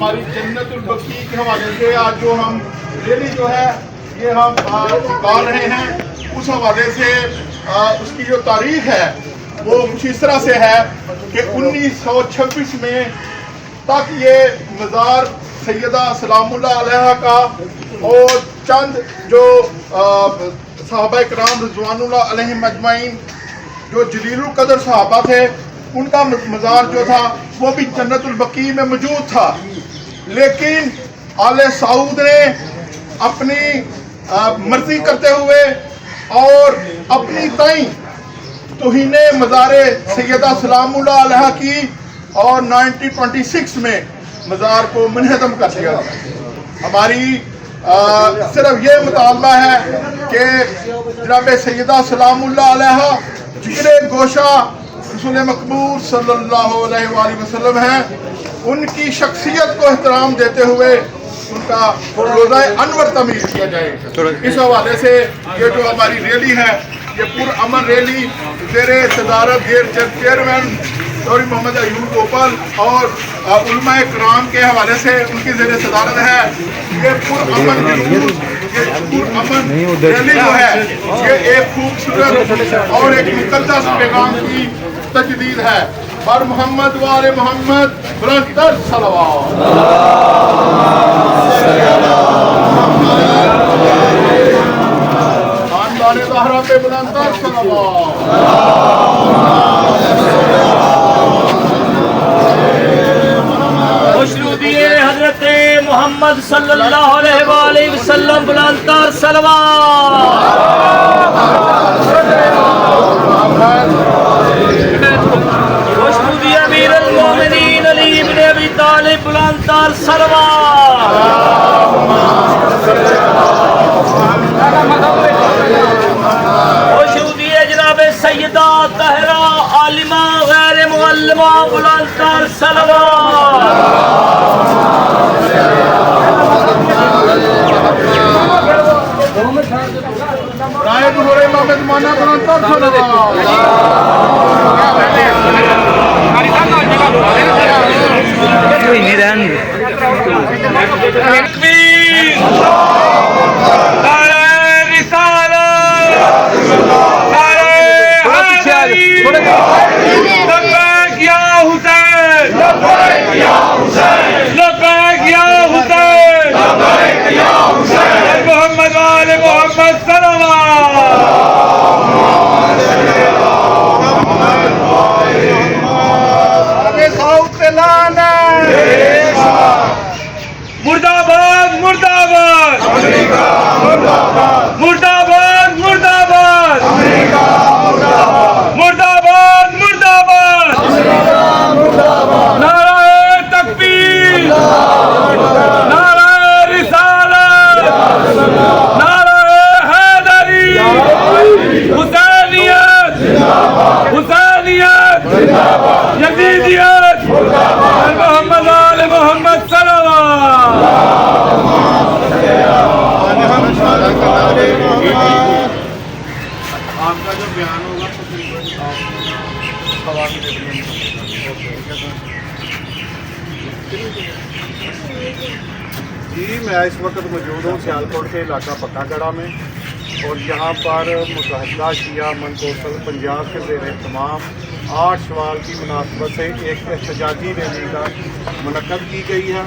ہماری جنت البقیع کے حوالے سے آج جو ہم ریلی جو ہے یہ ہم نکال رہے ہیں، اس حوالے سے اس کی جو تاریخ ہے وہ کچھ اس طرح سے ہے کہ 1926 میں تک یہ مزار سیدہ سلام اللہ علیہ کا اور چند جو صحابہ کرام رضوان اللہ علیہم اجمعین جو جلیل القدر صحابہ تھے ان کا مزار جو تھا وہ بھی جنت البقیع میں موجود تھا، لیکن آل سعود نے اپنی مرضی کرتے ہوئے اور اپنی تئیں توہین مزار سیدہ سلام اللہ علیہ کی اور 1926 میں مزار کو منہدم کر دیا۔ ہماری صرف یہ مطالبہ ہے کہ جناب سیدہ سلام اللہ علیہ جگر گوشہ رسول مقبول صلی اللہ علیہ وآلہ وسلم ہیں، ان کی شخصیت کو احترام دیتے ہوئے ان کا روزہ انور تعمیر کیا جائے۔ اس حوالے سے یہ جو ہماری ریلی ہے یہ پرامن ریلی زیر صدارت چیئرمین ڈاکٹر محمد ایوب گوپل اور علماء کرام کے حوالے سے ان کی زیر صدارت ہے۔ یہ پرامن ریلی جو ہے یہ ایک خوبصورت اور ایک مقدس پیغام کی تجدید ہے۔ بر محمد و آل محمد بلند تر صلوات۔ خاندان زہرا پہ بلند تر صلوات۔ خوشنودیے حضرت محمد صلی اللہ علیہ وآلہ وسلم بلند تر صلوات۔ خوشنودی امیر المومنین علی بن ابی طالب بلند تر صلوات۔ خوشنودی جناب سیدہ طاہرہ عالمہ غیر معلمہ بلند تر صلوات۔ رائے ظہور امام زمانہ بلند تر صلوات۔ تکبیر، نعرہ رسالت، نعرہ حیدری، لبیک یا حسین، لبیک یا حسین، لبیک یا حسین، لبیک یا حسین، محمد وآل محمد صلوات۔ مردہ باد مردہ باد، مردہ باد مردہ باد، مردہ باد مردہ باد، نعرہ تکبیر، نعرہ رسالت، نعرہ حیدری، حسینیت، حسینیت، یزیدیت، محمد آل محمد صلوات۔ آپ کا جو بیان ہوگا جی میں اس وقت موجود ہوں سیالکوٹ کے علاقہ پکا گڑھا میں، اور یہاں پر متحدہ شیعہ امن کونسل پنجاب کے زیر اہتمام 8 شوال کی مناسبت سے ایک احتجاجی ریلی کا منعقد کی گئی ہے،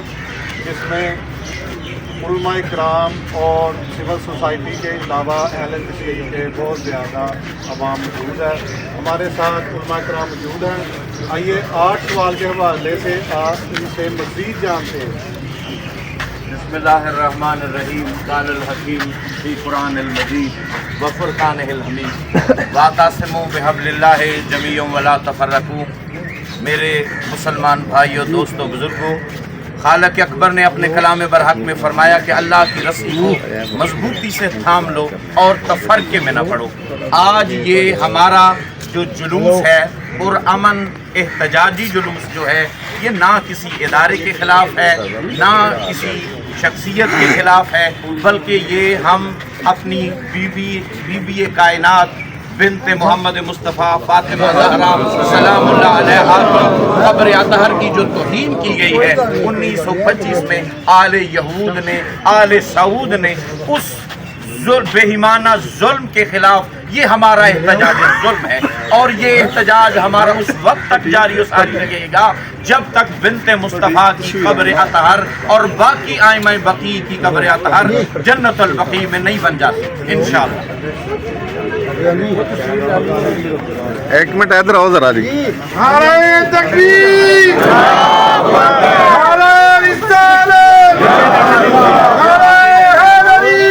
جس میں علماء کرام اور سول سوسائٹی کے علاوہ اہل تشریح کے بہت زیادہ عوام موجود ہے۔ ہمارے ساتھ علماء کرام موجود ہیں۔ آئیے 8 سوال کے حوالے سے آپ ان سے مزید جانتے ہیں۔ بسم اللہ الرحمن الرحیم، قال الحکیم فی قرآن المجید وفرقانہ الحمید واعتصموا بحبل اللہ جمیعا ولا تفرقوا۔ میرے مسلمان بھائیوں، دوستوں، بزرگوں، خالق اکبر نے اپنے کلام برحق میں فرمایا کہ اللہ کی رسی کو مضبوطی سے تھام لو اور تفرقے میں نہ پڑو۔ آج یہ ہمارا جو جلوس ہے پرامن احتجاجی جلوس جو ہے، یہ نہ کسی ادارے کے خلاف ہے، نہ کسی شخصیت کے خلاف ہے، بلکہ یہ ہم اپنی بی بی کائنات बिनते मोहम्मद मुस्तफ़ा फातिमा ज़हरा सलामुल्लाह अलैहा की क़ब्र अतहर की जो तौहीन की गई है 1925 में आले यहूद ने, आले सऊद ने उस बेईमाना जुल्म के खिलाफ ये हमारा एहतजाज जुल्म है, और ये एहतजाज हमारा उस वक्त तक जारी सारी रहेगा जब तक बिनते मुस्तफ़ा की क़ब्र अतहर और बाकी आइमा बकी की क़ब्र अतहर जन्नतुल बकी में नहीं बन जाती इंशाअल्लाह। एक मिनट इधर आओ जरा जी। नारे तकबीर, नारे रिसालत, नारे हैदरी,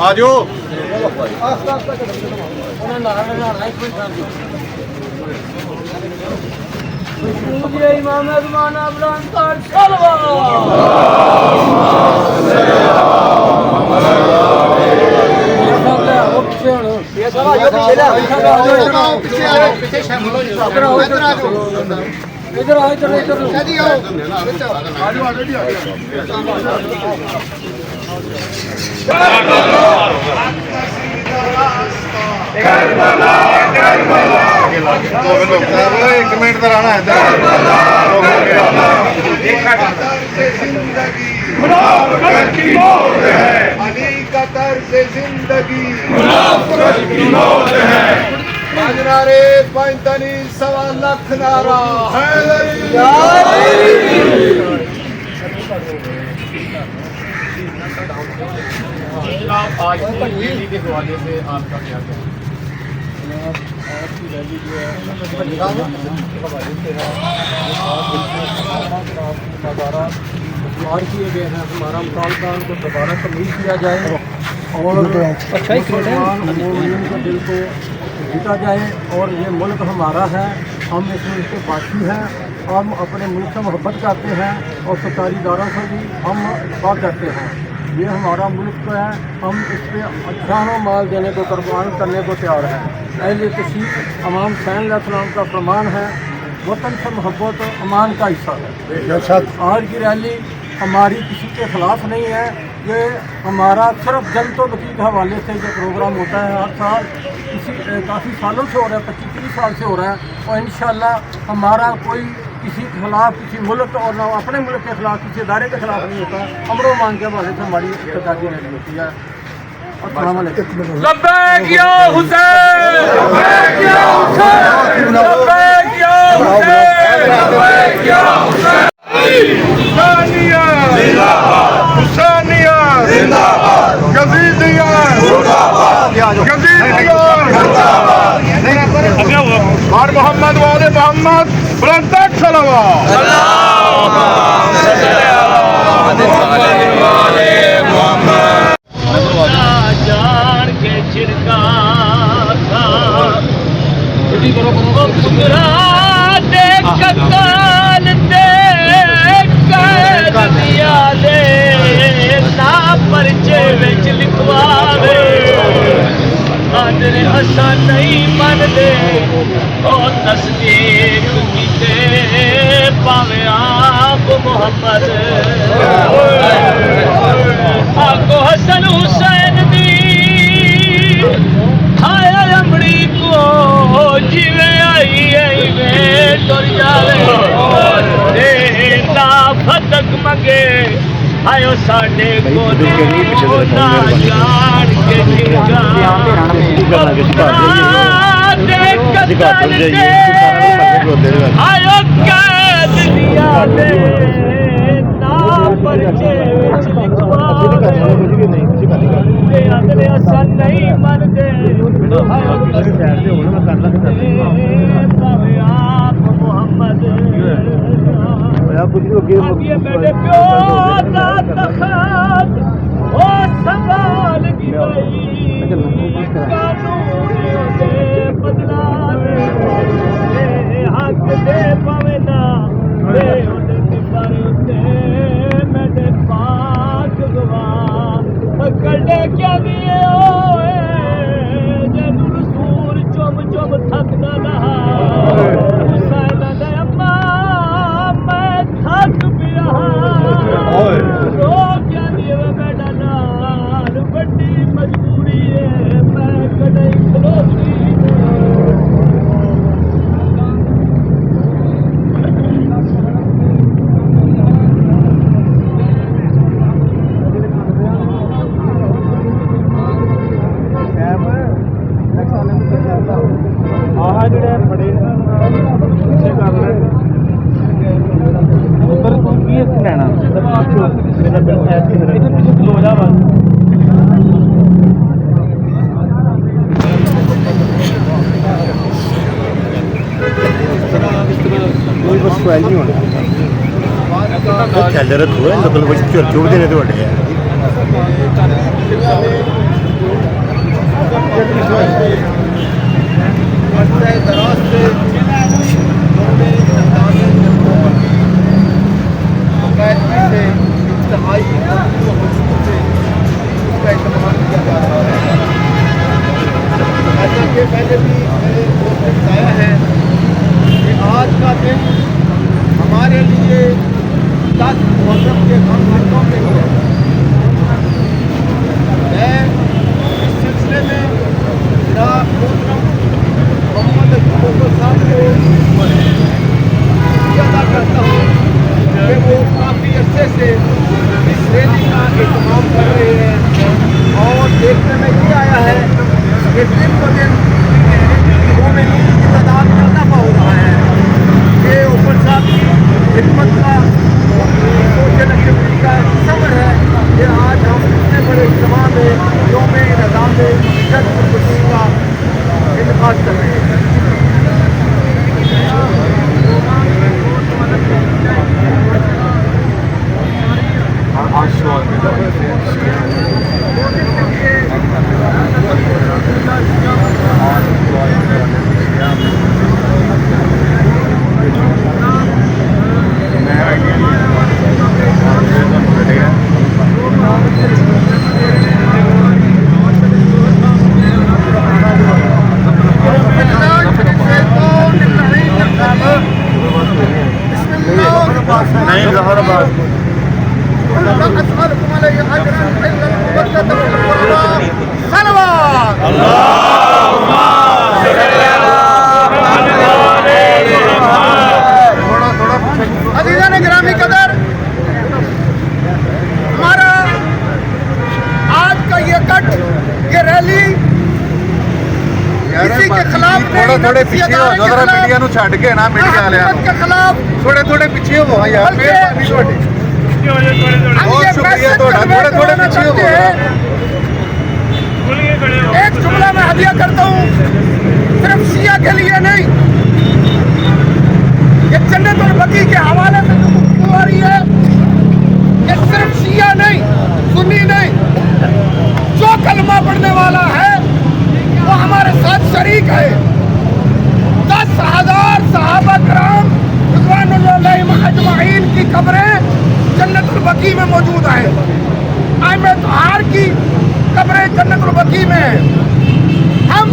आजो इमाम ज़माना बुलंद कर सलवात। एक मिनट इधर आना है। अली का तर्ज जिंदगी नारे पैंतानी सवा लाख नारा आज की रैली के हवाले से आपका क्या कहना है? आज की रैली जो है हवाले से है, नज़ारा इस्तेमाल किए गए हैं। हमारा मुतालबा को दोबारा तमीज़ किया जाए और मुसलमान मोमिन के दिल को जीता जाए, और ये मुल्क हमारा है, हम इस मुल्क के बाकी हैं, हम अपने मुल्क से मोहब्बत करते हैं और सरकारी इदारों से भी हम इत्तफाक करते हैं। ये हमारा मुल्क है, हम इस पर जानो माल देने को, कुर्बान करने को तैयार हैं। अहले तशरीफ़ इमाम हुसैन अलैहिस्सलाम का फरमान है, वतन से मोहब्बत अमान का हिस्सा है। आज की रैली हमारी किसी के खिलाफ नहीं है, ये हमारा सिर्फ जनता बकी के हवाले से जो प्रोग्राम होता है हर साल, काफ़ी सालों से हो रहा है, 25-30 साल से हो रहा है, और इंशाअल्लाह हमारा कोई किसी के खिलाफ, किसी मुल्क और न अपने मुल्क के खिलाफ, किसी इदारे के खिलाफ नहीं होता। अमरो मान के हवाले से हमारी इख्तियारी रैली होती है। अस्सलाम वालेकुम। लब्बैक या हुसैन, लब्बैक या हुसैन, लब्बैक या हुसैन, लब्बैक या हुसैन। हुसैनिया जिंदाबाद, हुसैनिया जिंदाबाद, यजीदिया मुर्दाबाद, यजीदिया मुर्दाबाद। और मोहम्मद वाले मोहम्मद बुलंद तक सलावत। जान के छिड़का था दे कताल दे कैद दिया दे ना परचे विच लिखवावे आदरे असा नहीं मन दे और तस्दीक कीते पावे आप मोहम्मद आगो हसन हुसैन दी हाय अमड़ी को जिवे आई वे तुर जावे ना फतक मगे आयो साडे को ना जान के जिंगा आयो कैद दिया दे ना परचे विच लिखवा दे अगले असा नहीं मनदे भावे आप मोहम्मद आगे मेरे प्यो दा तखत ओ संभाल की गई कानून दे बदला दे کڈے کیا دیے ہوئے جن رسول چم چم تھکدا رہا حسین دے اما میں تھک پیا رو کیا دیے بیٹا نال بڑی مجبوری ہے میں کڈے کھلوتی ਚੱਲਰਤ ਹੋਏ ਲੋਕਲ ਵਿੱਚ ਚੁਰ ਦੇ ਨੇ ਤੁਹਾਡੇ پہلے بھی میرے دوست نے بتایا ہے کہ آج کا دن ہمارے لیے 10 محرم کے غم گھنٹوں کے لیے میں اس سلسلے میں جناب محترم محمد ابو صاحب کو ادا کرتا ہوں کہ وہ کافی عرصے سے اس ریلی کا اہتمام کر رہے ہیں اور دیکھنے میں یہ آیا ہے کہ دن ب دن مومنین کی تعداد میں اضافہ ہو رہا ہے یہ اوپر صاحب کی خدمت کا سوشل ایکٹیویٹی کا ثمر ہے کہ آج ہم اتنے بڑے اجتماع میں یوم نظام جنگ البشیر کا انعقاد کر رہے ہیں عزیزان گرامی قدر ہمارا آج کا یہ کٹ یہ ریلی کسی کے خلاف تھوڑے پیچھے ہو جاؤ ذرا میڈیا نو چھڈ کے نا میڈیا والے کے خلاف تھوڑے پیچھے ہو یار مہربانی بہت شکریہ تھوڑے پیچھے ہو ایک جملہ میں ہدیہ کرتا ہوں صرف شیعہ کے لیے نہیں یہ جنت البقیع کے حوالے سے جو گفتگو ہو رہی ہے یہ صرف شیعہ نہیں سنی نہیں جو کلمہ پڑھنے والا ہے وہ ہمارے ساتھ شریک ہے 10,000 صحابہ کرام رضوان اللہ علیہم اجمعین کی قبریں جنت البقیع میں موجود ہیں ائمہ طہار کی قبریں جنت البقیع میں ہیں ہم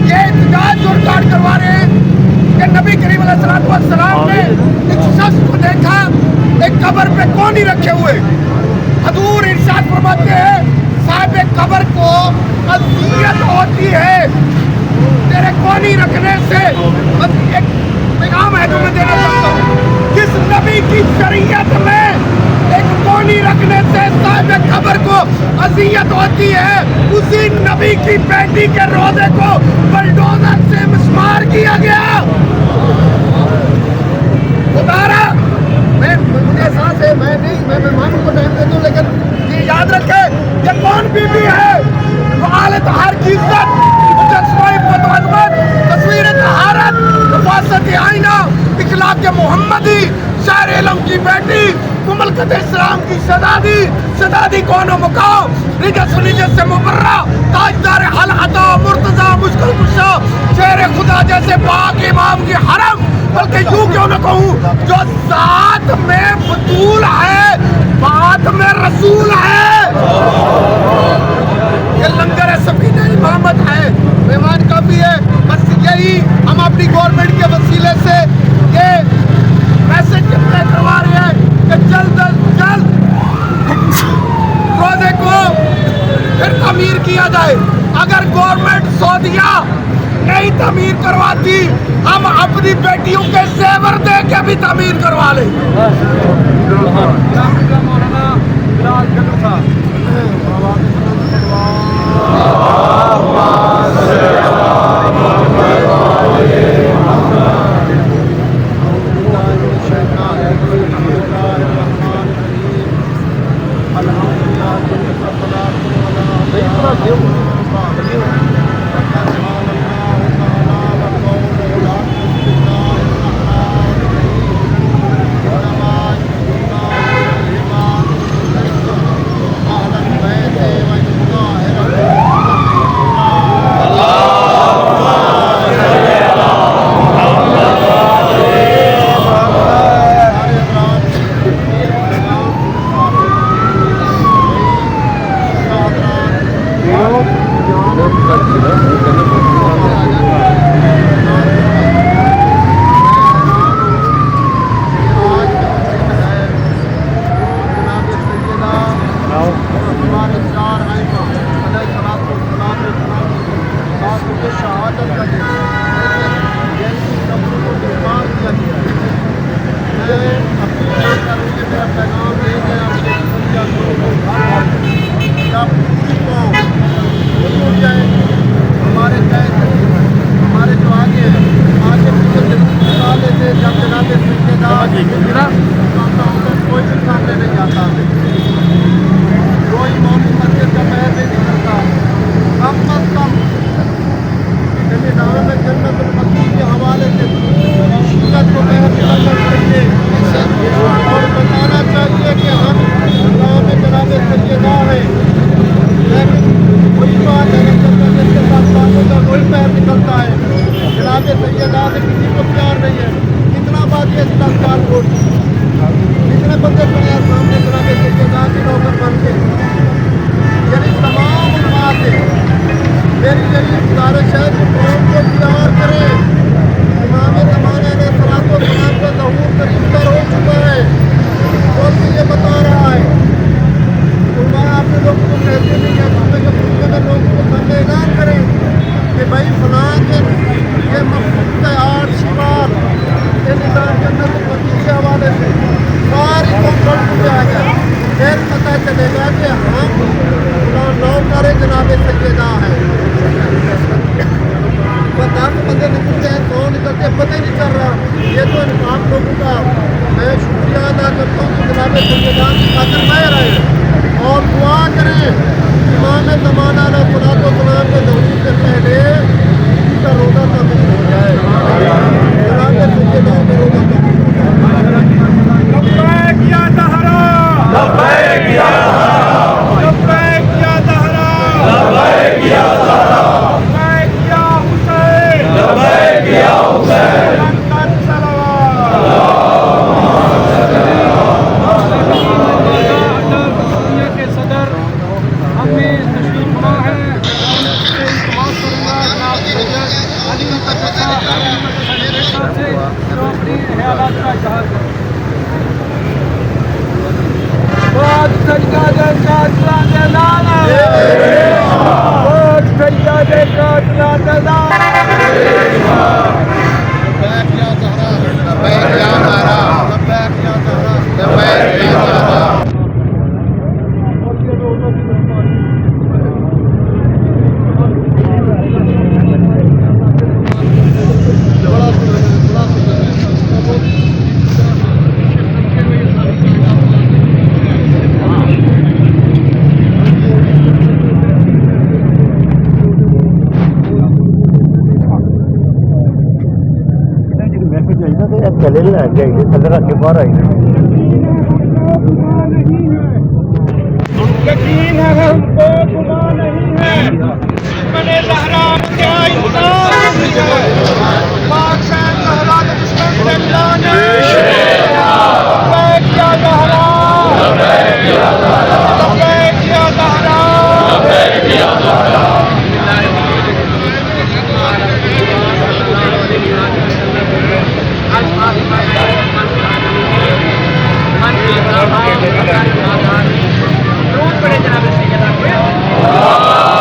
یہ احتجاج جو ریکارڈ کروا رہے ہیں کہ نبی کریم علیہ السلام نے ایک شخص کو دیکھا ایک قبر پہ کونی رکھے ہوئے حضور ارشاد فرماتے ہیں صاحب قبر کو اذیت ہوتی ہے تیرے کونی رکھنے سے ایک پیغام ہے جو میں دینا چاہتا ہوں جس نبی کی شریعت میں ایک کونی رکھنے سے صاحب قبر کو اذیت ہوتی ہے اسی نبی کی بیٹی کے روزے کو بلڈوزر سے مسمار کیا گیا خدارا مجھے احساس ہے میں مہمانوں کو ٹائم دے دوں لیکن یہ یاد رکھے یہ کون بی بی ہے وہ آل طہار کی عزت مجسمہ عظمت تصویر طہارت نفاست آئینہ اخلاق محمدی شاعر علم کی بیٹی مملکت اسلام کی شہزادی کون و مقام رجس و نجس سے مبرہ تاجدار حلعتا مرتضی مشکل کشا شیر خدا جیسے پاک امام کی حرم بلکہ یوں کیوں نہ کہوں جو ذات میں بطول ہے بات میں رسول ہے تعمیر کیا جائے. اگر گورنمنٹ سعودیہ نہیں تعمیر کرواتی ہم اپنی بیٹیوں کے زیور دے کے بھی تعمیر کروا لیں. یقین ہے ہم کو گناہ نہیں ہے دشمن زہرا کیا انسان نہیں ہے پاک سے زہرا کے دشمن سے ملانے لبیک یا زہرا لبیک یا زہرا لبیک یا زہرا درود پڑے جناب سیدہ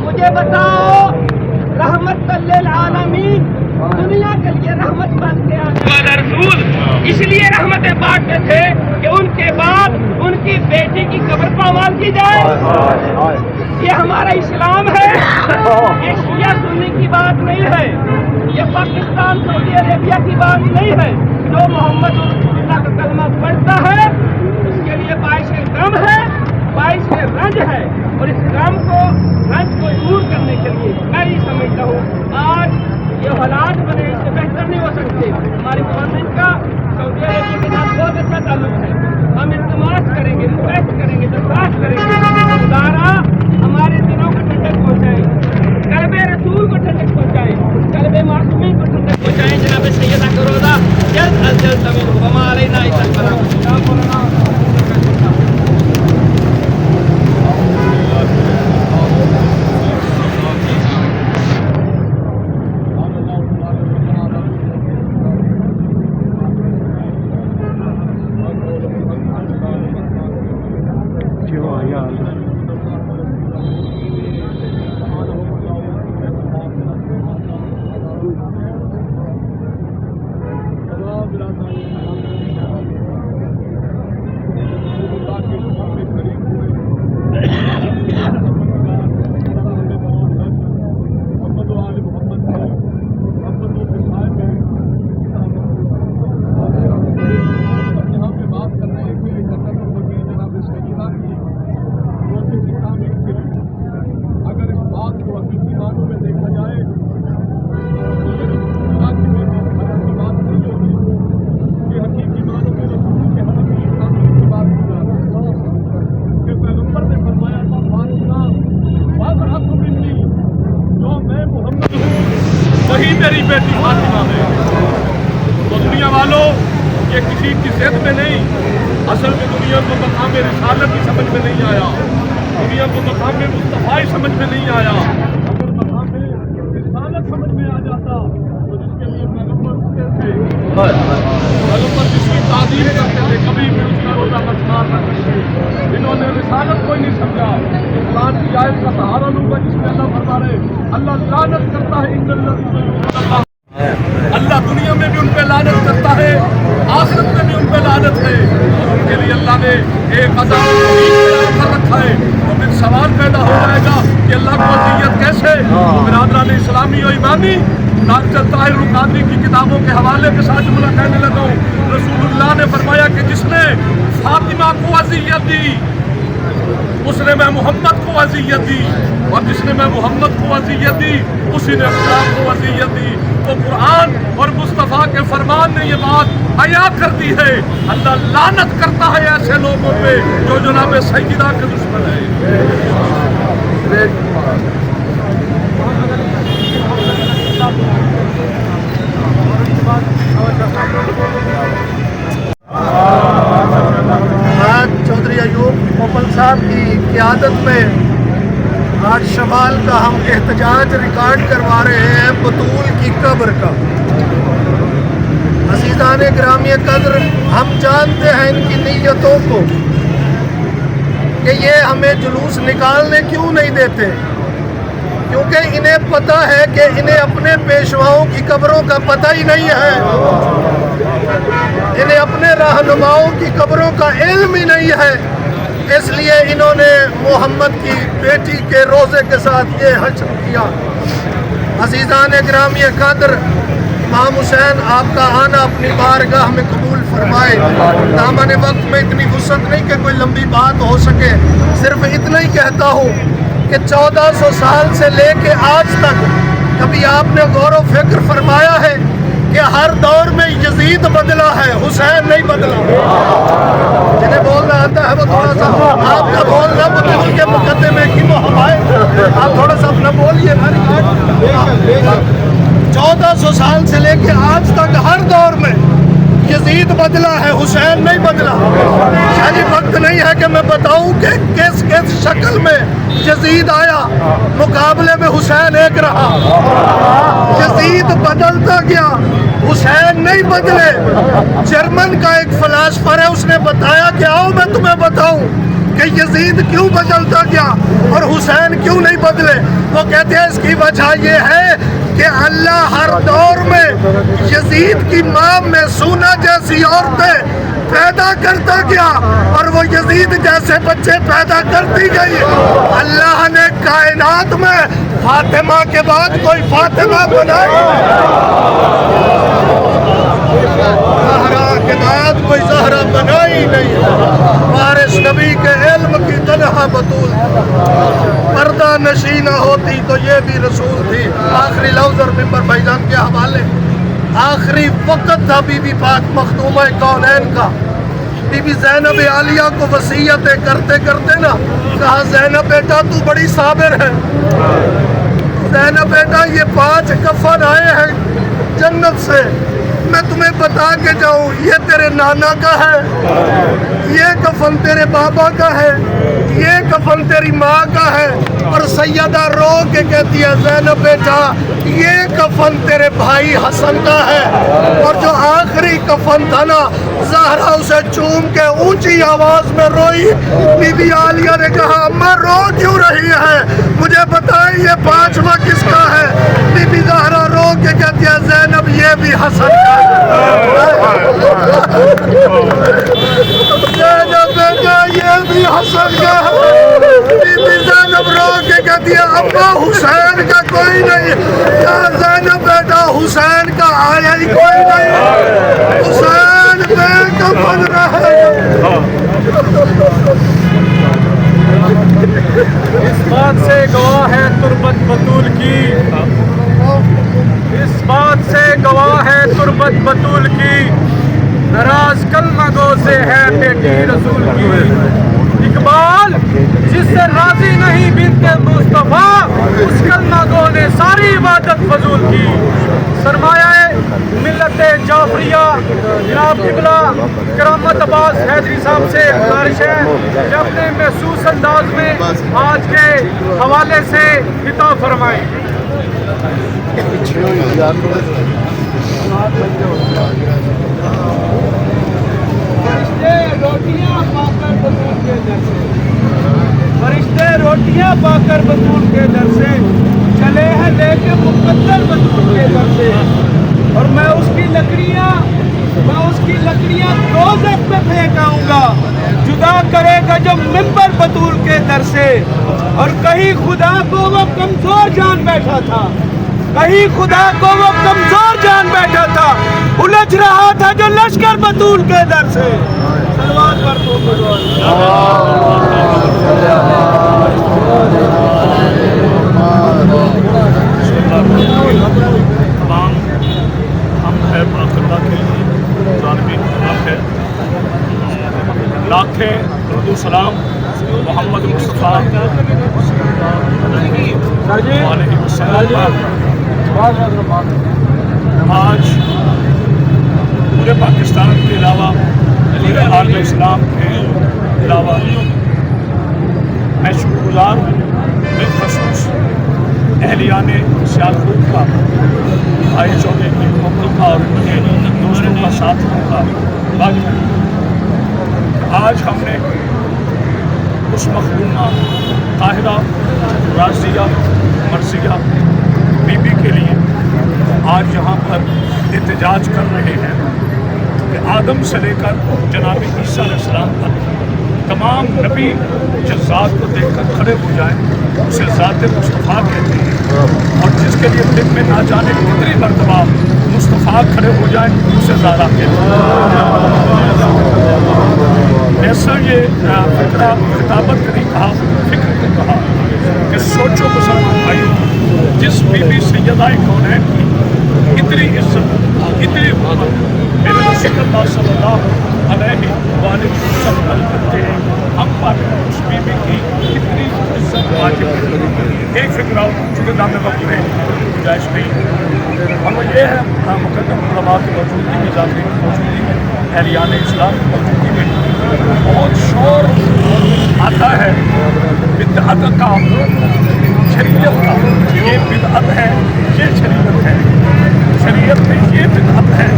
मुझे बताओ, रहमत लिल आलमीन, दुनिया के लिए रहमत बन के आने रसूल इसलिए रहमतें बांटते थे कि उनके बाद उनकी बेटी की कब्र पामाल की जाए। ये हमारा इस्लाम है, ये शिया सुन्नी की बात नहीं है, ये पाकिस्तान सऊदी अरेबिया की बात नहीं है। जो मोहम्मद रसूलुल्लाह का कलमा पढ़ता है उसके लिए बाइश गम है, बाइश रंज है, और इस गम को रंज को दूर करने के लिए मैं ये समझता हूँ आज ये हालात बने, इससे बेहतर नहीं हो सकते। हमारी गवर्नमेंट का सऊदी अरेबिया के साथ बहुत अच्छा ताल्लुक है, हम इल्तमास करेंगे, रिक्वेस्ट करेंगे, दरख्वास्त करेंगे, खुदारा हमारे दिलों को ठंडक पहुँचाए, कल्बे रसूल को ठंडक पहुँचाए, कल्बे मासूमीन को ठंडक पहुँचाएं। जनाब सैयदा करोदा जल्द अज जल्द तमीन वमा अलैना इल्ला अल बलाग। वही मेरी बेटी फातिमा है। तो दुनिया वालों, ये किसी की ज़िद में नहीं, असल में दुनिया को मकाम रिसालत ही समझ में नहीं आया, दुनिया को मकाम मुस्तफ़ाई समझ में नहीं आया। अगर मकाम रिसालत समझ में आ जाता तो जिसके लिए पैगंबर उठते थे, पैगंबर जिसकी ताज़ीम करते थे, कभी भी उसका रोज़ा मस्मार न करते। इन्होंने रिसालत को ही नहीं समझा। कुरान की आयत का सहारा लूँगा जिसमें अल्लाह फरमा रहे, अल्लाह लानत करता है, अल्लाह दुनिया में भी उन पर लानत करता है, आखिरत में भी उन पर लानत है। और उनके लिए अल्लाह ने एक अज़ाब कर रखा है। तो फिर सवाल पैदा हो जाएगा कि अल्लाह को अज़ियत कैसे। बिरादरान इस्लामी और ईमानी, डॉक्टर ताहिर रुकानी की किताबों के हवाले के साथ जुमला कहने लगा हूँ। रसूलुल्लाह ने फरमाया कि जिसने फातिमा को अज़ियत दी उसने मैं मोहम्मद को अज़ियत दी, और जिसने मैं मोहम्मद को अज़ियत दी उसी ने इस्लाम को अज़ियत दी। तो कुरान और मुस्तफ़ा के फरमान ने ये बात अया कर दी है। अल्लाह लानत करता है ऐसे लोगों पे जो जनाब सैयदा के दुश्मन है। आज चौधरी अयूब मोपल साहब की क़यादत में आज शमाल का हम एहतजाज रिकॉर्ड करवा रहे हैं बतूल की कब्र का। अज़ीज़ान ग्रामीय कद्र, हम जानते हैं इनकी नीयतों को कि ये हमें जुलूस निकालने क्यों नहीं देते, क्योंकि इन्हें पता है कि इन्हें अपने पेशवाओं की कब्रों का पता ही नहीं है, इन्हें अपने रहनुमाओं की कब्रों का इल्म ही नहीं है। इसलिए इन्होंने मोहम्मद की बेटी के रोज़े के साथ ये हश्र किया। अज़ीज़ान ग्रामीय कद्र, इमाम हुसैन आपका आना अपनी बारगाह में कबूल फरमाए। दामन वक्त में इतनी फुर्सत नहीं कि कोई लंबी बात हो सके, सिर्फ इतना ही कहता हूँ कि 1400 साल से लेके आज तक कभी आपने गौर व फिक्र फरमाया है कि हर दौर में यजीद बदला है, हुसैन नहीं बदला। जिन्हें बोलना आता है वो थोड़ा सा आपका बोलना बतूल के मुकद्दमे की हमारे, आप थोड़ा सा अपना बोलिए। 1400 साल से लेके आज तक हर दौर में यजीद बदला है, हुसैन नहीं बदला। शायद वक्त नहीं है कि मैं बताऊं कि किस किस शक्ल में यजीद आया, मुकाबले में हुसैन एक रहा। यजीद बदलता गया, حسین نہیں بدلے. جرمن کا ایک فلاسفر ہے, اس نے بتایا کہ آؤ میں تمہیں بتاؤں کہ یزید کیوں بدلتا گیا اور حسین کیوں نہیں بدلے. وہ کہتے ہیں اس کی وجہ یہ ہے کہ اللہ ہر دور میں یزید کی ماں میں سونا جیسی عورتیں پیدا کرتا گیا اور وہ یزید جیسے بچے پیدا کرتی گئی. اللہ نے کائنات میں فاطمہ کے بعد کوئی فاطمہ بنائی, زہرا کے بعد کوئی زہرا بنائی نہیں. وارث نبی کے علم کی تنہا بطول, پردہ نشینہ ہوتی تو یہ بھی رسول تھی. آخری لفظ اور ممبر بھائی جان کے حوالے. آخری وقت تھا بی بی پاک مخدومہ کونین کا. بی بی زینب عالیہ کو وصیتیں کرتے کرتے نا کہا, زینب بیٹا تو بڑی صابر ہے, زینب بیٹا یہ 5 کفن آئے ہیں جنت سے, میں تمہیں بتا کے جاؤں یہ تیرے نانا کا ہے, یہ کفن تیرے بابا کا ہے, یہ کفن تیری ماں کا ہے. اور سیدہ رو کے کہتی ہے, زینب بیٹا یہ کفن تیرے بھائی حسن کا ہے. اور جو آخری کفن تھا نا, زہرا اسے چوم کے اونچی آواز میں روئی. بی بی عالیہ نے کہا, اماں رو کیوں رہی ہے, مجھے بتائیں یہ 5واں کس کا ہے. بی بی زہرا رو کے کہتی ہے, زینب یہ بھی حسن کا ہے. زینب بیٹا یہ بھی حسن کا ہے. بی بی زینب رو کے کہتی ہے, ابا حسین کا کوئی نہیں. یا زینب بیٹا حسین کا آیا ہی کوئی نہیں, حسین بے کفن رہے. اس بات سے گواہ ہے تربت بطول کی, اس بات سے گواہ ہے تربت بطول کی, ناراض کلمہ گو سے ہے بیٹی رسول کی. اقبال جس سے راضی نہیں بنت مصطفیٰ, اس کلمہ گو نے ساری عبادت فضول کی. سرمایہ ملت جعفریہ جناب قبلہ کرامت عباس حیدری صاحب سے گزارش ہے کہ اپنے محسوس انداز میں آج کے حوالے سے خطاب فرمائیں. فرشتے روٹیاں پا کر بطول کے در سے چلے ہیں لے کے مقدر بطول کے در سے, اور میں اس کی لکڑیاں دوزخ میں پھینک آؤں گا. جدا کرے گا جب ممبر بطول کے در سے. اور کہیں خدا کو وہ کمزور جان بیٹھا تھا, کہیں خدا کو وہ کمزور جان بیٹھا تھا, الجھ رہا تھا جو لشکر بطول کے در سے. سلوات پر تمام ہم ہے پاک اللہ کے لیے ظالمین خلاف ہے. لاکھیں درود و سلام محمد مصطفیٰ علیہ وسلم. آج پورے پاکستان کے علاوہ پورے عالم اسلام کے علاوہ میں شکر گزار ہوں بالخصوص اہلیان سیالکوٹ کا, بھائی چودھری کی محبت کا اور ان کے دوستوں کا ساتھیوں کا. آج ہم نے اس مخدومہ طاہرہ رازیہ مرضیہ بی بی کے لیے آج یہاں پر احتجاج کر رہے ہیں کہ آدم سے لے کر جناب عیسیٰ علیہ السلام تک تمام نبی جس ذات کو دیکھ کر کھڑے ہو جائیں اسے ذات مصطفیٰ کہتے ہیں, اور جس کے لیے دن میں نہ جانے کتنی مرتبہ مصطفیٰ کھڑے ہو جائیں اسے زیادہ کہتے ہیں. ایسا یہ فکرہ خطابت نہیں کہا, فکر کو کہا کہ سوچو مسلمان بھائی, جس بی بی سیدہ کونین کی اتنی عزت اتنی حرمت میرے رسول اللہ صلی اللہ علیہ وآلہ وسلم کرتے ہیں, ہم پر اس بی بی کی اتنی عزت واجب ہے. ایک فکرہ چونکہ دامن وقت میں گنجائش نہیں, ہم یہ ہے مقدم علماء کی موجودگی میں, ذاتی موجودگی میں, اہلیان اسلام کی موجودگی میں بہت شور آتا ہے بدعت کا, شریعت کا. یہ بدعت ہے, یہ شریعت ہے, شریعت میں یہ بدعت ہے,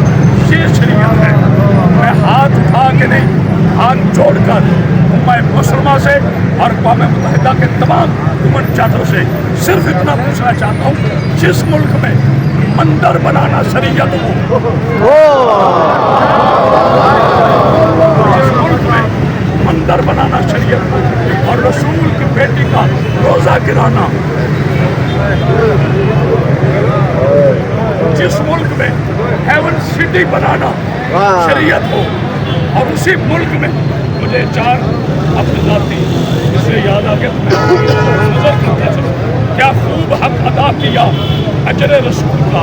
हाथ जोड़कर उम्मा मुसलमा से और अक़वाम मुत्तहिदा के तमाम हुकूमतों से सिर्फ इतना पूछना चाहता हूँ, जिस मुल्क में मंदिर बनाना शरीयत हो, जिस मुल्क में मंदिर बनाना शरीयत हो और रसूल की बेटी का रोज़ा गिराना, जिस मुल्क में हेवन सिटी बनाना शरीयत हो, और उसी मुल्क में मुझे 4 अब्दुल्ला थी, इसलिए याद आ गया, नजर करता चलो क्या खूब हक अदा किया अजर रसूल का,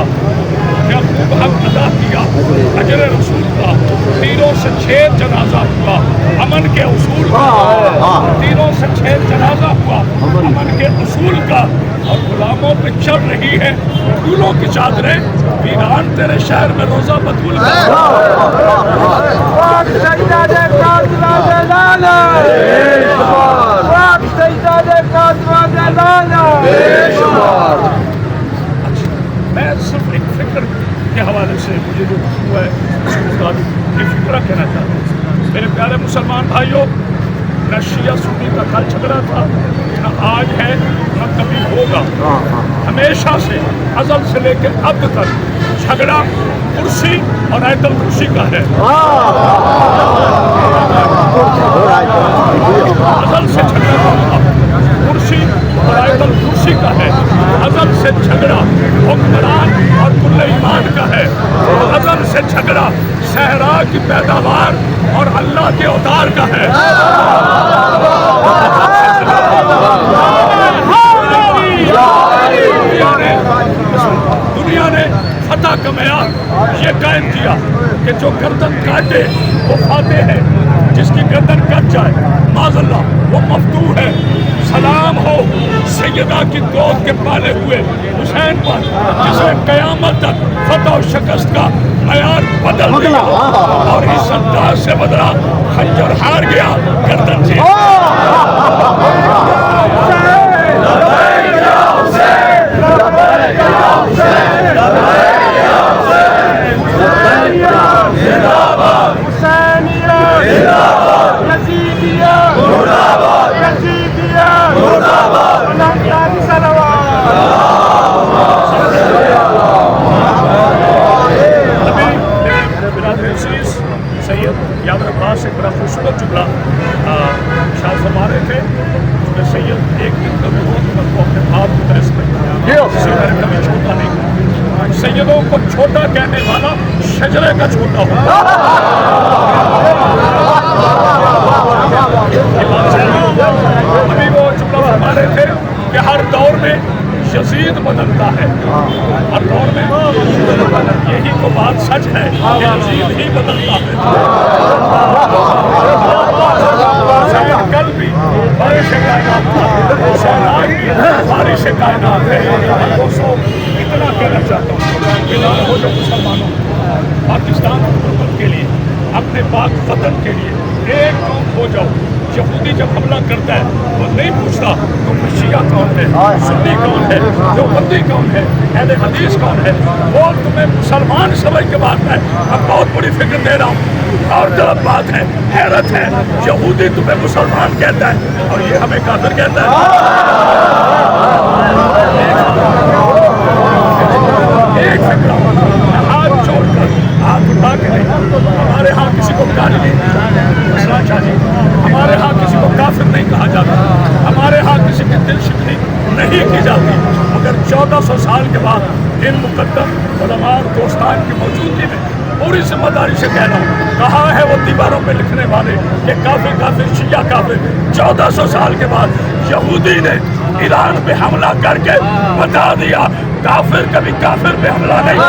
क्या खूब हक अदा किया अजर रसूल का। तीरों से 6 जनाजा हुआ अमन के उसूल का, तीरों से 6 जनाजा हुआ अमन के उसूल का। और गुलामों पे चल रही है फूलों की चादरें, वीरान तेरे शहर में रोजा बतूल का। मैं सिर्फ एक फिक्र के हवाले से मुझे जो हुआ है ये फिक्र कहना चाहता हूँ। मेरे प्यारे मुसलमान भाइयों, न शिया सुन्नी का कल झगड़ा था, न आज है, न कभी होगा। हमेशा से अज़ल से लेकर अब तक झगड़ा कुर्सी और आयतल कुर्सी का है। अज़ल से झगड़ा कुर्सी और आयतल कुर्सी का है। अज़ल से झगड़ा हुक्मरान और कुल्ले ईमान का है। अज़ल से झगड़ा सहरा की पैदावार और अल्लाह के अवतार का है। दुनिया ने फतह का मेयार ये कायम किया कि जो गर्दन काटे वो फाते है, जिसकी गर्दन कट जाए माज़अल्लाह वो मफतू है। सलाम हो सैयदा की गोद के पाले हुए हुसैन पर, जिसने कयामत तक फतह और शिकस्त का मयार बदल दिया और इस अंदाज से बदला खंजर हार गया गर्दन से। सैयद यादव अब्बास एक बड़ा खूबसूरत जुमला शायद फरमा रहे थे, उसमें सैयद एक दिन कभी हो तो अपने आप की तरह से मैंने कभी छोटा नहीं। सैयदों को छोटा कहने वाला शजरे का छोटा होता। अभी वो जुमला फरमा रहे थे कि हर दौर में यजीद बदलता है, हर दौर में यही तो बात सच है कि यजीद ही बदलता है। कल भी बारिश कायनात था, बारिश कायनात है। दोस्तों इतना कहना चाहता हूँ, बेदार हो जाओ मुसलमानों, पाकिस्तान हुकूमत के लिए, अपने पाक वतन के लिए एकजुट हो जाओ। यहूदी जब हमला करता है वो नहीं पूछता तुम शिया कौन है, सुन्नी कौन है, देवबंदी कौन है, अहले हदीस कौन है, वो तुम्हें मुसलमान समझ के बात है। अब बहुत बड़ी फिक्र दे रहा हूँ और जब बात है, हैरत है, यहूदी तुम्हें मुसलमान कहता है और ये हमें काफिर कहता है। एक फिक्र हाथ जोड़कर हाथ उठा के नहीं, हमारे यहाँ किसी को गाली नहीं चाहिए, हमारे यहाँ किसी को काफिर नहीं कहा जाता, हमारे यहाँ किसी की दिल शिकनी नहीं की जाती। मगर 1400 साल के बाद इन मुकद्दम उलमा और दोस्तान की मौजूदगी में पूरी जिम्मेदारी से कह रहा हूँ, कहा है वो दीवारों पे लिखने वाले कि काफिर काफिर शिया काफिर। 1400 साल के बाद यहूदी ने ईरान पे हमला करके बता दिया काफिर कभी काफिर पे हमला नहीं।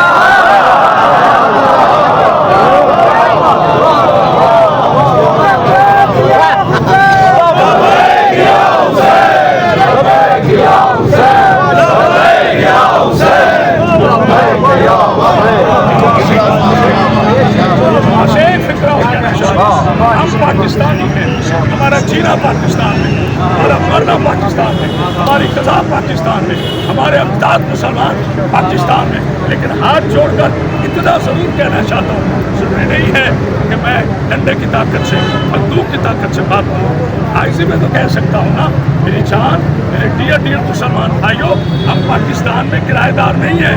हम पाकिस्तानी हैं, हमारा जीना पाकिस्तान में, हमारा मरना पाकिस्तान में, हमारी कज़ा पाकिस्तान में, हमारे अमदाद मुसलमान पाकिस्तान में। लेकिन हाथ जोड़कर इतना ज़रूर कहना चाहता हूँ, ज़रूरी नहीं है कि मैं डंडे की ताकत से, बंदूक की ताकत से बात करूँ। ऐसे में तो कह सकता हूँ ना, मेरी जान, मेरे डियर डियर मुसलमान भाइयों, हम पाकिस्तान में किराएदार नहीं हैं।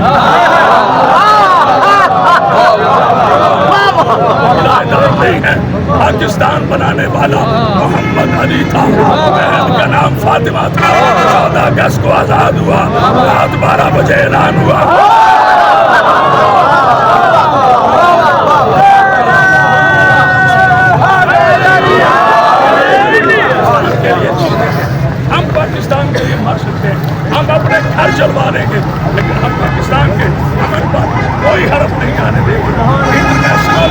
किराएदार नहीं है। पाकिस्तान बनाने वाला मोहम्मद अली था, बहन का नाम फातिमा था। 14 अगस्त को आजाद हुआ, रात 12 बजे ऐलान हुआ। हम पाकिस्तान के लिए मार सकते हैं, हम अपने घर जलवा लेंगे, लेकिन हम पाकिस्तान के अमन पर कोई हरफ नहीं आने देंगे। इंटरनेशनल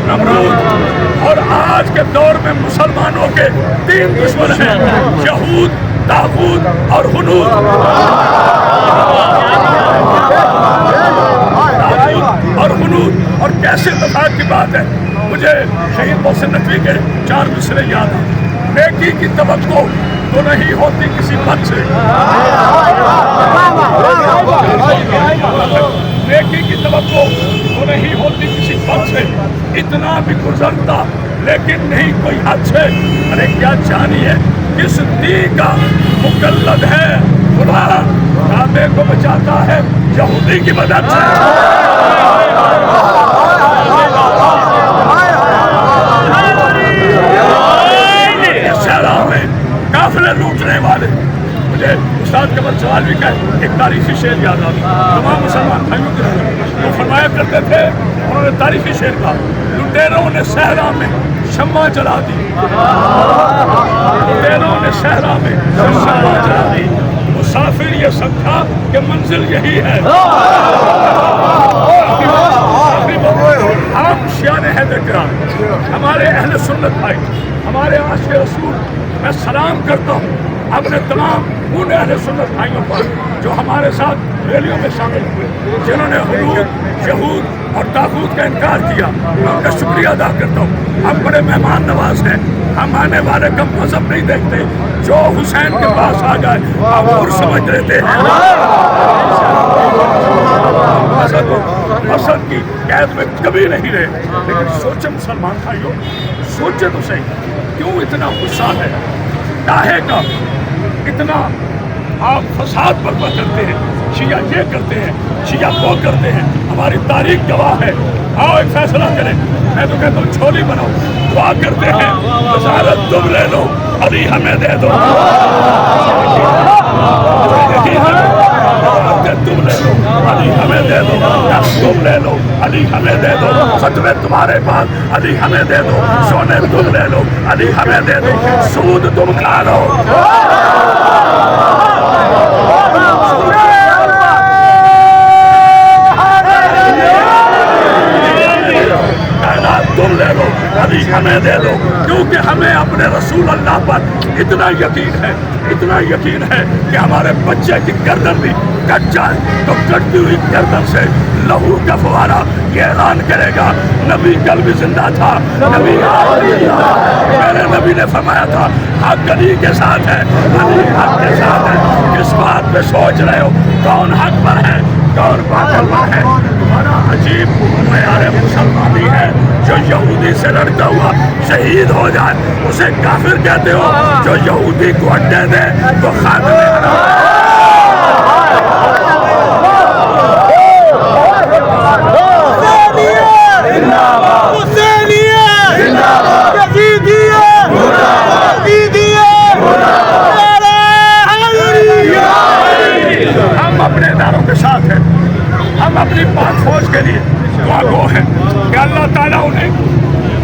नमरूद, और आज के दौर में मुसलमानों के 3 दुश्मन हैं, यहूद, तागूत और हुनूद। और कैसे इत्तेफाक की बात है, मुझे शहीद मोहसिन नकवी के 4 मिसरे याद हैं। नेकी की तवक्को तो नहीं होती किसी पद से, नेकी की तवक्को तो नहीं होती किसी पद से, इतना भी गुजरता लेकिन नहीं कोई हद से। अरे क्या जानिए किस दी का मुकल्लद है खुदा, काबे को बचाता है यहूदी की मदद से। शहरा में काफिले लूटने वाले, मुझे उस्ताद कमर सवाल भी कहे, एक तारीखी शेर याद आ गया तमाम मुसलमान भाइयों के लिए। वो फरमाया करते थे, उन्होंने तारीखी शेर कहा, लुटेरों ने सहरा में शम्मा जला दी, लुटेरों ने सहरा में शम्मा जला दी, मुसाफिर ये समझा कि मंजिल यही है। हम शियाने हैदर किराम, हमारे अहले सुन्नत भाई, हमारे आशिक़ रसूल, मैं सलाम करता हूँ अपने तमाम उन अहले सुन्नत भाइयों पर जो हमारे साथ रैलियों में शामिल हुए, जिन्होंने हुदूद, यहूद और तागूत का इनकार किया। मैं उनका शुक्रिया अदा करता हूँ। हम बड़े मेहमान नवाज हैं, हम आने वाले का मजहब नहीं देखते, जो हुसैन के पास आ जाए हम और समझ लेते हैं। असद की कैद में कभी नहीं रहे, लेकिन सोचे मुसलमान भाइयों, सोचे तो सही, क्यों इतना गुस्सा है, काहे का इतना आप फसाद बर्पा करते हैं, शिया ये करते हैं, शिया वो करते हैं, हमारी तारीख गवाह है। आओ एक फैसला करें, मैं तो कहता हूँ झोली बनाओ, दुआ करते हैं, वज़ारत तुम ले लो, अली हमें दे दो, तुम ले लो, अली हमें दे दो, तुम ले लो, अली हमें दे दो, फतवे तुम्हारे पास, अली हमें दे दो, सोने तुम ले लो, अली हमें दे दो, सूद तुम खा लो, तुम ले लो, अली हमें दे दो, क्योंकि हमें अपने रसूल अल्लाह पर इतना यकीन है, इतना यकीन है कि हमारे बच्चे की गर्दन भी कट जाए तो कटती हुई गर्दन से लहू का फवारा ये ऐलान करेगा, नबी कल भी जिंदा था, नबी मेरे नबी ने फरमाया था, हक अली के साथ है, अली हक के साथ है। किस बात पे सोच रहे हो, कौन हक पर है, कौन बातिल पर है? तुम्हारा अजीब प्यारे मुसलमानी है, जो यहूदी से लड़ता हुआ शहीद हो जाए उसे काफिर कहते हो, जो यहूदी को अड्डे दे तो खातिर हम अपने इदारों के साथ हैं, हम अपनी पाक फौज के लिए दुआगो हैं कि अल्लाह ताला उन्हें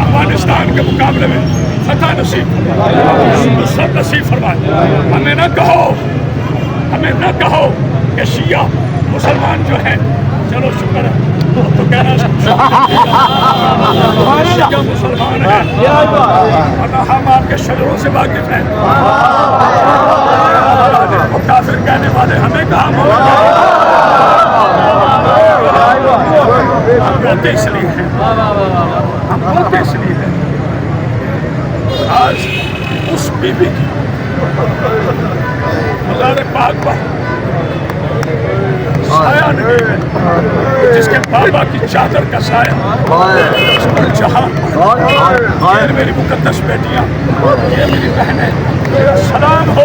अफगानिस्तान के मुकाबले में फतह नसीब फरमाए। हमें न कहो कि शिया मुसलमान जो हैं, चलो शुक्र है तो कहना शिया मुसलमान है, वरना हम आपके शजरों से वाकिफ हैं। काफिर कहने वाले हमें कहा हम रोते इसलिए हैं, आज बीबी की मज़ार पाक पर साया नहीं, जिसके बाबा की चादर का साया जहाँ ये मेरी मुकद्दस बेटियाँ, ये मेरी बहनें, मेरा सलाम हो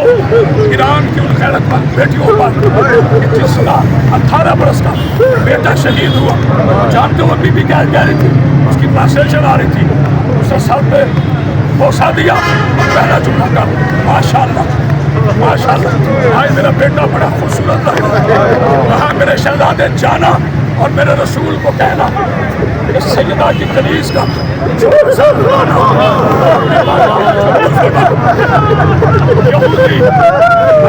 ईरान की उन गैरतमंद बेटियों पर जिसका 18 बरस का बेटा शहीद हुआ। जानते हो बीबी क्या कह रही थी, उसकी बातें चला रही थी, उसने सर पे बोसा दिया, पहला जुमला का माशाअल्लाह माशाअल्लाह, आज मेरा बेटा बड़ा खूबसूरत लगा। वहाँ मेरे शहजादे जाना और मेरे रसूल को कहना कि सैयदा की कलीस का यहूदी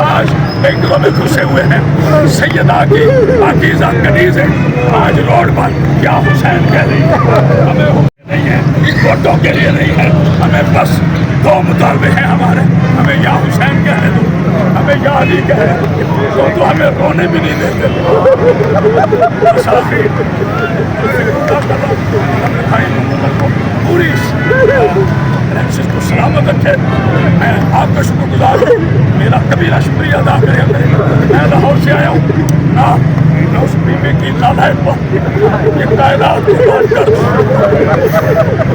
आज बैंगलों में घुसे हुए हैं, सैयदा की पाकीज़ा कलीस है आज रोड पर क्या हुसैन कह रही है, हमें नहीं है, वोटों के लिए नहीं है, हमें बस दो मुतालबे हैं हमारे, हमें या हुसैन कहने दो, हमें या अली कहने दो, तो हमें रोने भी नहीं देते। पूरी को सलामत रखे। मैं आपका शुक्रगुजार हूँ, मेरा कबीरा शुक्रिया अदा करें। मैं लाहौर से आया हूँ ना, मैं उस बीबी की नालायक पर ये कायनात को बात कर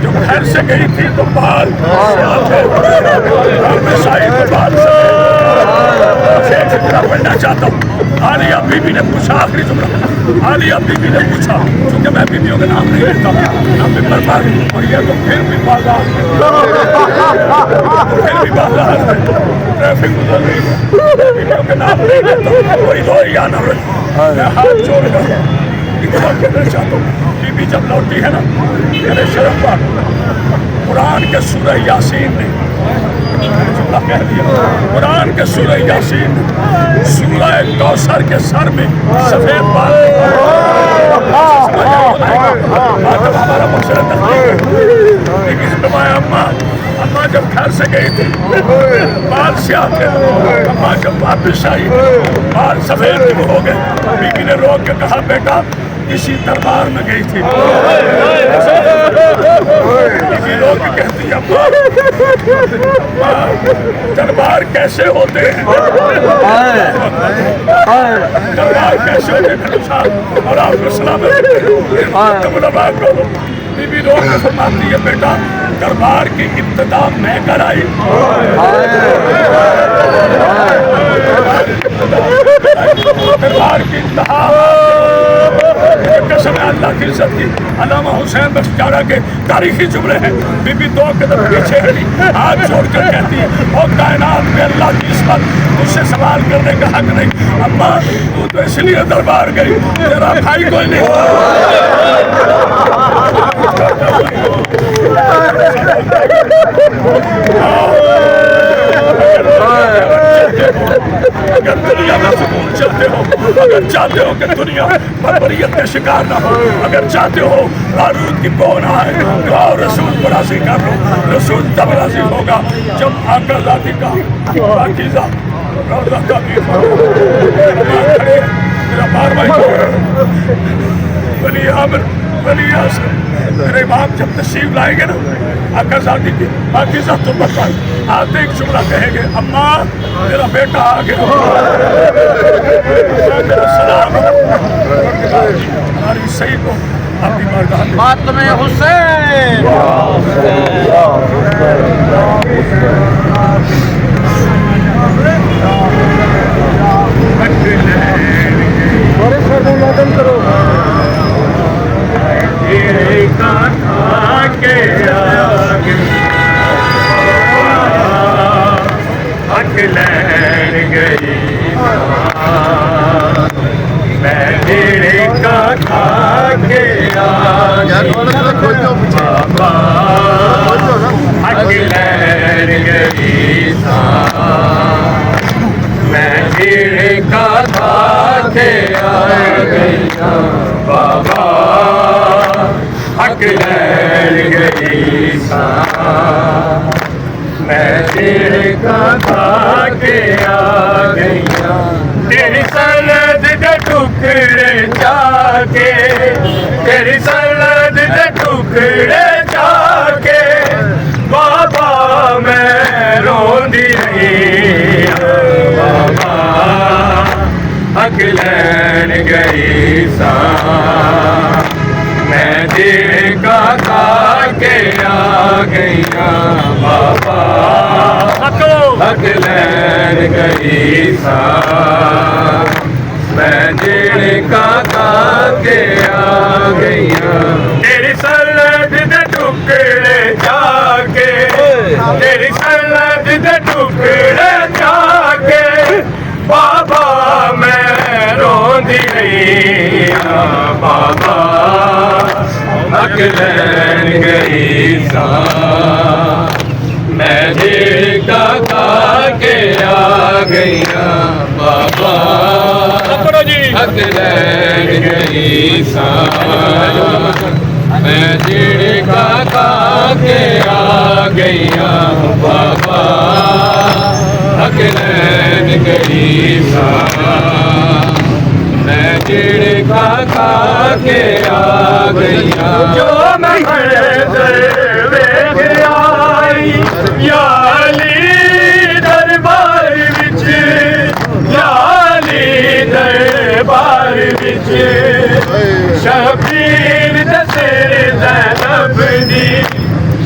जो घर से गई थी तो बाल पढ़ना चाहता हूँ। आलिया बीबी ने पूछा, आखिरी जुमला आलिया बीबी ने पूछा, क्योंकि मैं बीबियों के नाम नहीं लेता ना मिंबर पर, और ये तो फिर भी बाजार ट्रैफिक गुजर रही है, बीबियों के नाम नहीं लेता, कोई रोई या न रोई, मैं हाथ जोड़ कर इतना कहना चाहता हूँ। बीबी जब लौटी है ना, मेरे शर्फ पर कुरान के सूरह यासीन ने जुमला कह दिया, कुरान के सूरह यासीन सूरह कौसर के सर में सफेद बाल हमारा मकसद अम्मा जब घर से गई थी बाल स्याह थे, अम्मा जब वापिस आई बाल सफेद हो गए। बीबी ने रोक के कहा, बेटा किसी दरबार में गई थी। बीबी रोक के कहती है, अम्मा दरबार कैसे होते हैं, दरबार कैसे होते हैं और आपको सलामत करो। बीबी रोक के फरमाती है, बेटा दरबार की इब्तिदा मैं कराई, दरबार की इंतहा कसम अल्लाह की इज्जत की। अल्लामा हुसैन बख्तियारा के तारीखी जुमले हैं। बीबी दो कदम पीछे हटी, हाथ जोड़कर कहती है, और कायनात में अल्लाह की इस्मत, मुझसे सवाल करने का हक नहीं। अम्मा तू तो इसलिए दरबार गई, तेरा भाई कोई नहीं। अगर दुनिया में सुकून चाहते हो, अगर चाहते हो कि दुनिया बर्बरियत का शिकार ना हो, अगर चाहते हो बारूद की बो ना आए, तो आओ रसूल को राजी कर लो। रसूल तब राजी होगा जब आका ज़ाती का पाकीज़ा रोज़ा का भी मेरा बार वली आमिर वली आसर मेरे इमाम जब तशरीफ लाएंगे ना, आका ज़ाती की पाकीज़ा तो बताए आते एक जुमला कहेंगे, अम्मा मेरा बेटा आ गया, मेरा सलाम हमारी सही को आपकी बारगाह में मातमे हुसैन। करो हक लैन गई मैं तेरे का खा के बाबा हक लैन गई मैं तेरे का खा के आ गई बाबा हक लैन गई मैं तेरे का खा के आ गई तेरी सनद दे टुकड़े जाके तेरी सनद दे टुकड़े जाके बाबा मैं रोंदी گئیاں بابا حق لین گئی سا میں جڑے کا کے آ گئیاں تیری سرحد دے ٹکڑے جا کے تیری سرحد دے ٹکڑے جا کے بابا میں روندی رہی بابا حق لین گئی سا میں دیکھا کے آ گئیاں بابا حق لین گئی سا میں دیکھا کے آ گئیاں بابا حق لین گئی سا میں دیکھا کے آ گئیاں جو میں یالی دربار وچ یالی دربار وچ شبیر دسر زینب دی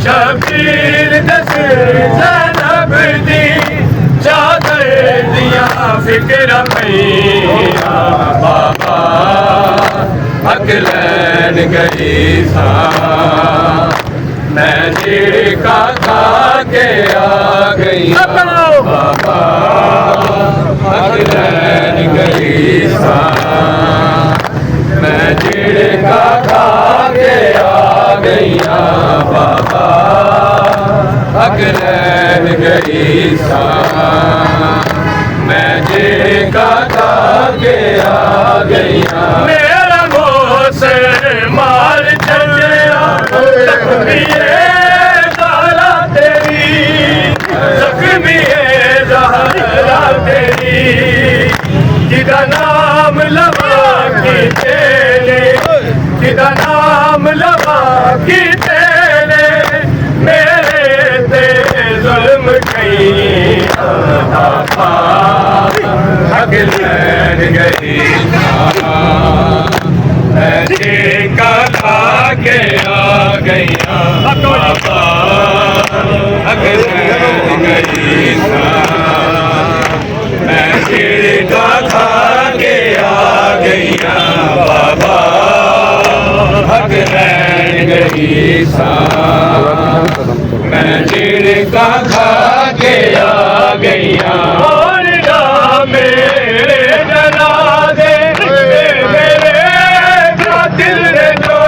شبیر دسر زینب دی چادر دیاں فکر پئیاں بابا حق لین گئی سا میں دیکھا کے آ گئی بابا حق لین گئی سا میں دیکھا کے آ گئی بابا حق لین گئی سا میں دیکھا کے آ گئی میرا موسم مار چلیا زخمی زہرا تیری زخمی زہرا تیری جدا نام لوا کی تیرے جدا نام لوا کی تیرے میرے تے ظلم کئی دفعہ حق لین گئی میں دیکھا کے آ گئیاں بابا حق لین گئی سا میں دیکھا کے آ گئیاں بابا حق لین گئی سا میں دیکھا کے آ گئیاں میرے جنازے میرے قاتل نے جو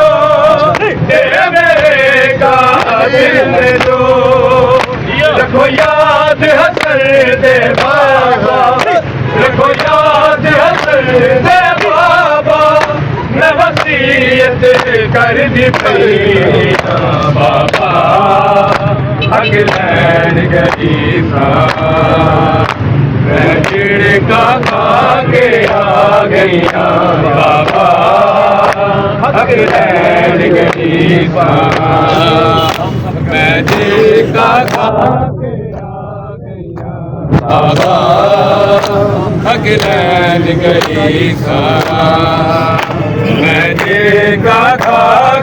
میرے قاتل نے جو رکھو یاد حسن دے بابا رکھو یاد حسن دے بابا میں وصیت کر دی پئی بابا حق لین گئی سا میں جڑکا کے آ گئیاں بابا حق لین گئی سا میں جڑکا کے آ گئیاں بابا حق لین گئی سا میں جڑکا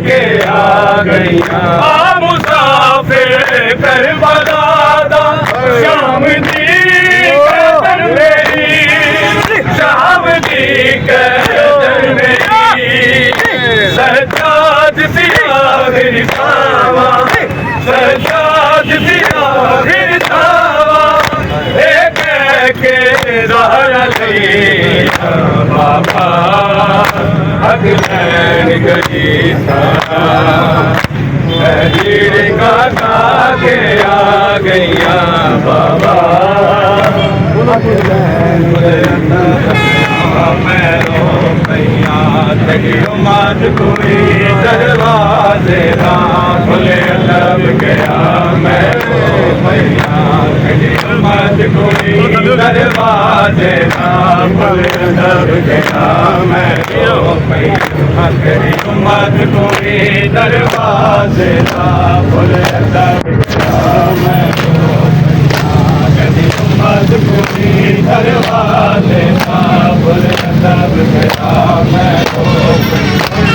کے آ گئیاں مسافر کربلا دا شام دی شام دی قدر میری سجاد سی آخر ساوا سجاد سی آخر ساوا ایک کے زہرا لئی بابا حق لین گئی سا میں جڑکا کے آ گئیاں بابا میں رو پیا تگیو مات کوئی دروازے راہ کھلے لب گیا میں رو پیا تگیو مات کوئی دروازے راہ کھلے لب گیا میں رو پیا تگیو مات کوئی دروازے راہ کھلے لب گیا میں مت کوئی دروازے کا بول سب گیا میں